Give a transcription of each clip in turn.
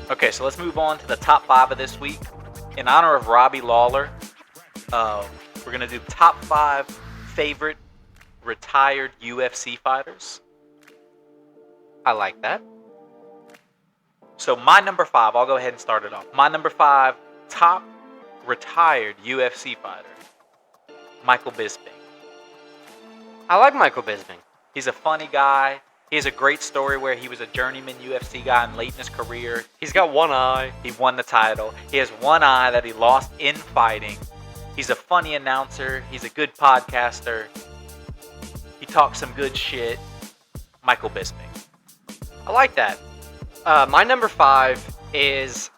Okay, so let's move on to the top 5 of this week. In honor of Robbie Lawler, we're going to do top 5 favorite retired UFC fighters. I like that. So my number 5, I'll go ahead and start it off. My number 5 top retired UFC fighter, Michael Bisping. I like Michael Bisping. He's a funny guy. He has a great story where he was a journeyman UFC guy and late in his career. He's got one eye. He won the title. He has one eye that he lost in fighting. He's a funny announcer. He's a good podcaster. He talks some good shit. Michael Bisping. I like that. My number 5 is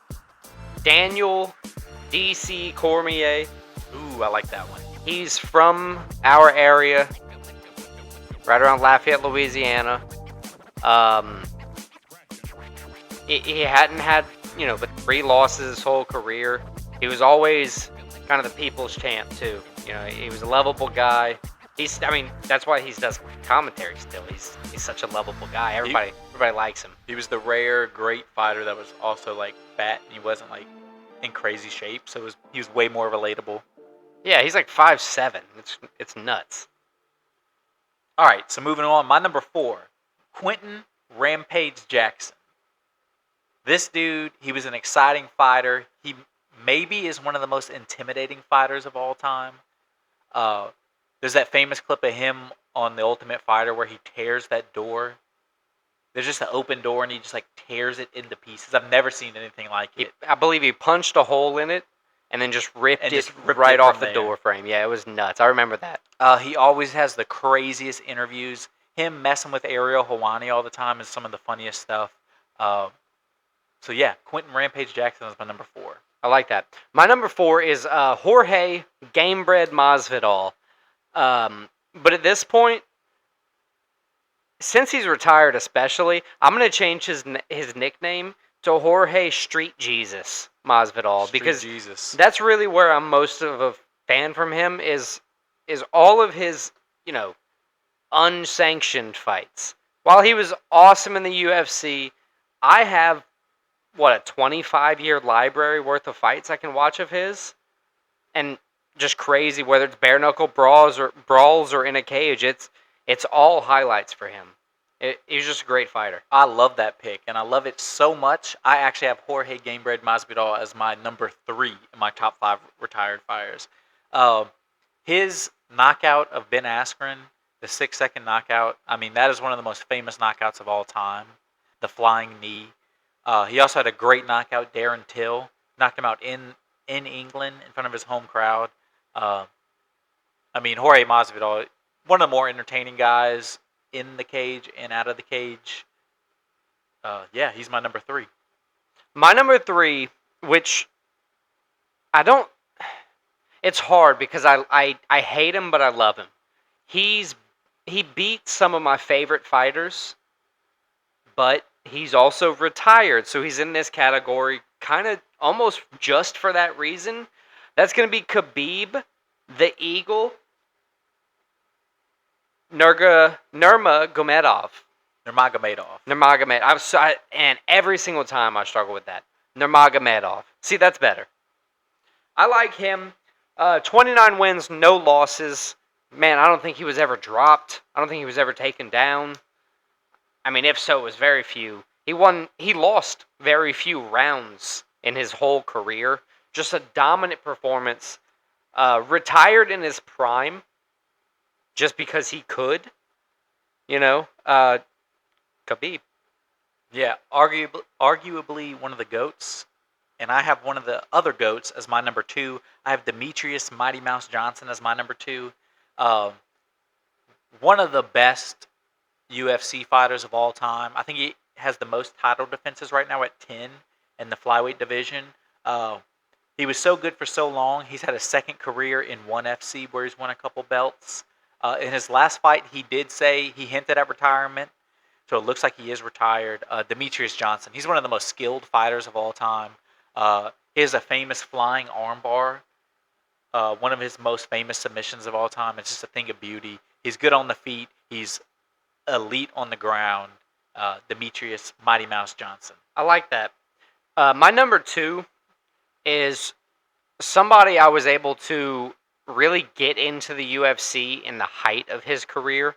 Daniel DC Cormier. Ooh, I like that one. He's from our area, right around Lafayette, Louisiana. He hadn't had, but 3 losses his whole career. He was always kind of the people's champ too. He was a lovable guy. That's why he does commentary still. He's such a lovable guy. Everybody likes him. He was the rare great fighter that was also like fat and he wasn't like in crazy shape, so he was way more relatable. Yeah, he's like 5'7". It's nuts. All right, so moving on, my number 4, Quentin Rampage Jackson. This dude, he was an exciting fighter. He maybe is one of the most intimidating fighters of all time. There's that famous clip of him on The Ultimate Fighter where he tears that door. There's just an open door and he just like tears it into pieces. I've never seen anything like it. I believe he punched a hole in it and then just ripped it right off the door frame. Yeah, it was nuts. I remember that. He always has the craziest interviews. Him messing with Ariel Helwani all the time is some of the funniest stuff. So yeah, Quentin Rampage Jackson is my number 4. I like that. My number 4 is Jorge Gamebred Masvidal. But at this point, since he's retired especially, I'm going to change his nickname to Jorge Street Jesus Masvidal. Because that's really where I'm most of a fan from him is all of his, unsanctioned fights. While he was awesome in the UFC, I have, a 25-year library worth of fights I can watch of his. And just crazy, whether it's bare-knuckle brawls or in a cage, it's all highlights for him. He's just a great fighter. I love that pick, and I love it so much. I actually have Jorge Gamebred Masvidal as my number 3 in my top 5 retired fighters. His knockout of Ben Askren, the 6-second knockout, that is one of the most famous knockouts of all time. The flying knee. He also had a great knockout, Darren Till. Knocked him out in England in front of his home crowd. Jorge Masvidal, one of the more entertaining guys in the cage and out of the cage. He's my number 3. My number 3, which it's hard because I hate him, but I love him. He beat some of my favorite fighters, but he's also retired, so he's in this category kind of almost just for that reason. That's going to be Khabib, the Eagle, Nurmagomedov. And every single time I struggle with that. Nurmagomedov. See, that's better. I like him. 29 wins, no losses. Man, I don't think he was ever dropped. I don't think he was ever taken down. If so, it was very few. He lost very few rounds in his whole career. Just a dominant performance. Retired in his prime. Just because he could. Khabib. Yeah, arguably one of the GOATs. And I have one of the other GOATs as my number 2. I have Demetrius Mighty Mouse Johnson as my number 2. One of the best UFC fighters of all time. I think he has the most title defenses right now at 10 in the flyweight division. He was so good for so long. He's had a second career in ONE FC where he's won a couple belts. In his last fight, he did say he hinted at retirement. So it looks like he is retired. Demetrius Johnson. He's one of the most skilled fighters of all time. He has a famous flying armbar. One of his most famous submissions of all time. It's just a thing of beauty. He's good on the feet. He's elite on the ground. Demetrius Mighty Mouse Johnson. I like that. My number 2 is somebody I was able to really get into the UFC in the height of his career.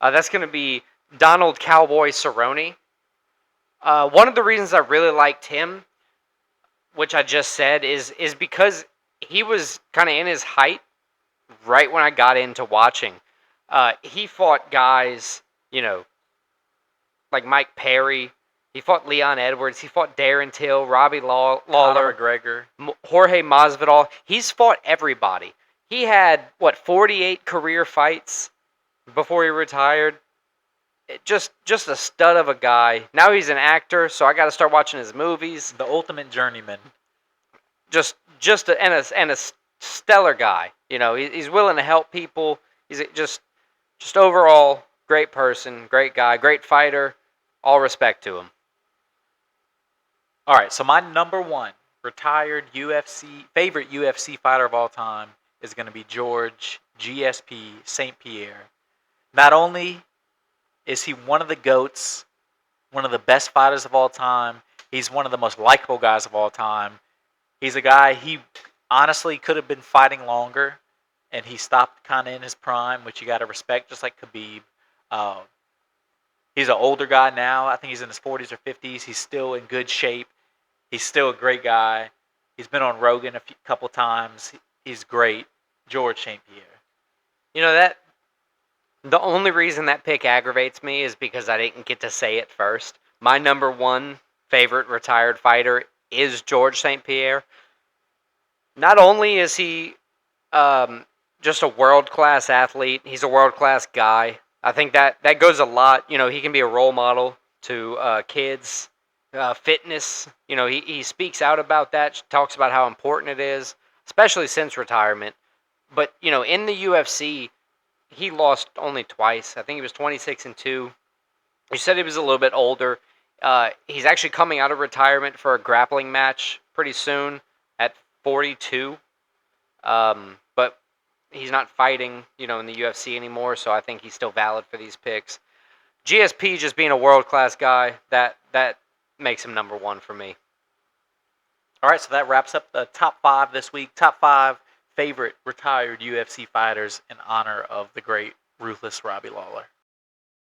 That's going to be Donald Cowboy Cerrone. One of the reasons I really liked him, which I just said, is because he was kind of in his height right when I got into watching. He fought guys, like Mike Perry. He fought Leon Edwards. He fought Darren Till, Robbie Conor Lawler, McGregor. Jorge Masvidal. He's fought everybody. He had 48 career fights before he retired. Just a stud of a guy. Now he's an actor, so I got to start watching his movies. The ultimate journeyman. And a stellar guy. He's willing to help people. He's just overall great person, great guy, great fighter. All respect to him. All right, so my number 1 retired favorite UFC fighter of all time is going to be George GSP St. Pierre. Not only is he one of the GOATs, one of the best fighters of all time, he's one of the most likable guys of all time. He's a guy, he honestly could have been fighting longer, and he stopped kind of in his prime, which you got to respect, just like Khabib. He's an older guy now. I think he's in his 40s or 50s. He's still in good shape. He's still a great guy. He's been on Rogan a couple times. He's great. George St. Pierre. That the only reason that pick aggravates me is because I didn't get to say it first. My number 1 favorite retired fighter is George St. Pierre. Not only is he just a world-class athlete, he's a world-class guy. I think that goes a lot. He can be a role model to kids. Fitness, he speaks out about that, talks about how important it is, especially since retirement. But, in the UFC, he lost only twice. I think he was 26-2. You said he was a little bit older. He's actually coming out of retirement for a grappling match pretty soon at 42. But he's not fighting, in the UFC anymore, so I think he's still valid for these picks. GSP just being a world-class guy, that makes him number 1 for me. All right, so that wraps up the top 5 this week. Top 5 favorite retired UFC fighters in honor of the great, ruthless Robbie Lawler.